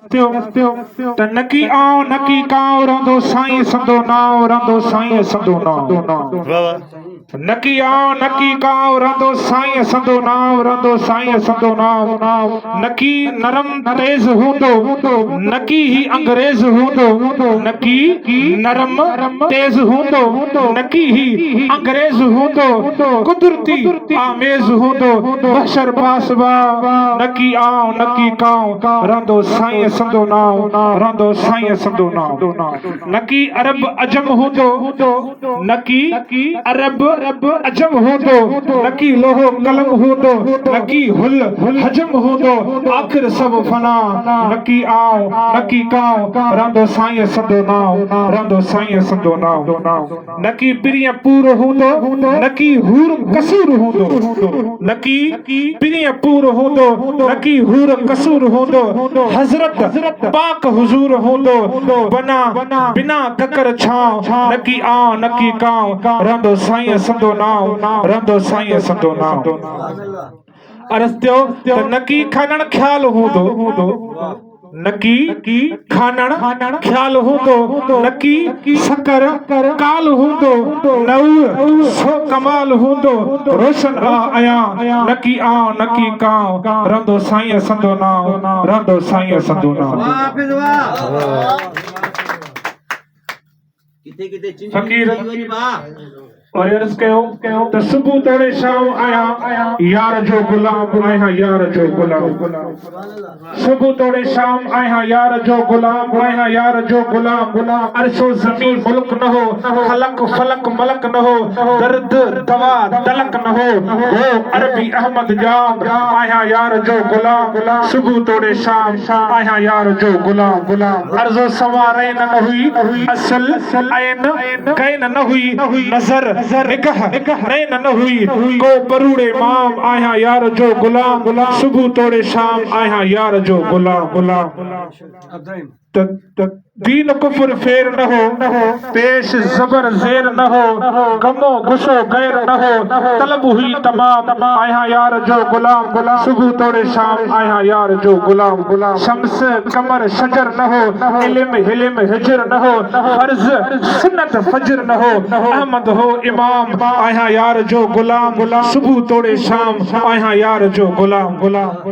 त नकी आओ नकी काओ रंदो साईं संदो नाव रंदो साईं संदो नाव नकी आओ नकी काओ रंदो साईं संदो नाव रंदो साईं संदो नाव नकी नरम तेज हूंदो नकी ही अंग्रेज हूंदो नकी नरम तेज हूंदो नकी ही अंग्रेज हूंदो कुदरती आमेज हूंदो बशर पासबा नकी आओ नकी काओ रंदो साईं संदो नाव रंदो साईं संदो नाव नकी अरब अजम हूंदो नकी अरब अजम हूंदो नकी लोहो कलम हूंदो नकी हुल हजम हूंदो आखिर सब फना नकी आओ नकी काओ रंदो साईं संदो नाव रंदो साईं संदो नाव नकी पिरिय पूरो हूंदो नकी हूर कसूर हूंदो नकी पिरिय पूरो हूंदो नकी हूर कसूर हूंदो हजरत पाक हुजूर हूंदो बना बिना ककर छाओ नकी आओ नकी काओ रंदो साईं संदो नाव रंदो साईं संदो नाव अर्ज़ थियो त नकी खानण ख्याल हूंदो नकी खानण ख्याल हूंदो नकी सकर काल हूंदो नऊ सो कमाल हूंदो रोशन आया नकी आओ नकी काओ रंदो साईं संदो नाव रंदो साईं संदो नाव फकीर और अर्ज़ कयो त सुबह तोड़े शाम आया यार जो गुलाम आया यार जो गुलाम सुबह तोड़े शाम आया यार जो गुलाम आया यार जो गुलाम अर्शो जमीन मुल्क न हो खलक फलक मलक न हो दर्द दवा दलक न हो वो अरबी अहमद जाम आया यार जो गुलाम सुबह तोड़े शाम आया यार जो गुलाम अर्ज़ो सवारे न हुई असल ऐन कैन न हुई नजर निगाह नैन न हुई को बरूड़े माम आया यार जो गुलाम सुबह तोड़े शाम आया यार जो गुलाम दीन कुफर फेर न हो पेश जबर जेर न हो गमो गुस्सो गैर न हो तलब हुई तमाम आया यार जो गुलाम सुबह तोड़े शाम आया यार जो गुलाम शम्स कमर शजर न हो इल्म हिल्म हिजर न हो फर्ज सुन्नत फजर न हो अहमद हो इमाम आया यार जो गुलाम सुबह तोड़े शाम आया यार जो गुलाम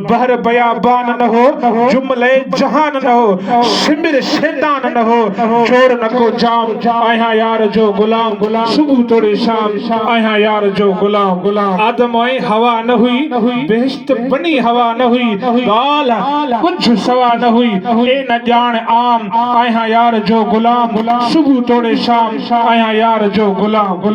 बहर बयाबान न हो जुमले जहान न हो शिमिर शैतान न हो चोर न को जाम आया यार जो गुलाम सुबह तोड़े शाम आया यार जो गुलाम आदम और हवा न हुई बेहश्त बनी हवा न हुई गाल कुछ सवा न हुई ए न जान आम आया यार जो गुलाम सुबह तोड़े शाम आया यार जो गुलाम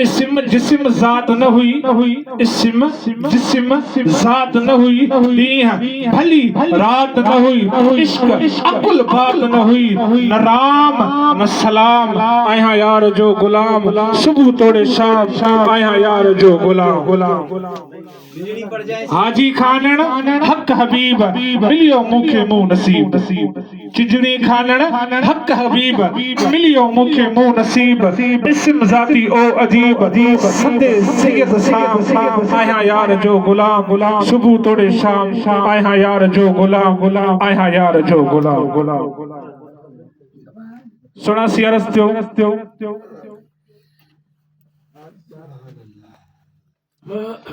इस्म जिस्म जात न हुई इस्म जिस्म जात न हुई दीन भली रात न हुई इश्क अकुल बात न हुई न राम न सलाम आया यार जो गुलाम सुबह तोड़े शाम आया यार जो गुलाम हाजी खानण हक हबीब मिलियो मुखे मुंह नसीब चिजड़ी खानण हक हबीब मिलियो मुखे मुंह नसीब इस्म जाती ओ अजीब संदे सैयद साहब आया यार जो गुलाम सुबह तोड़े शाम आया यार जो गुलाम आया यार जो गुलाम सुना सी अर्ज़ थियो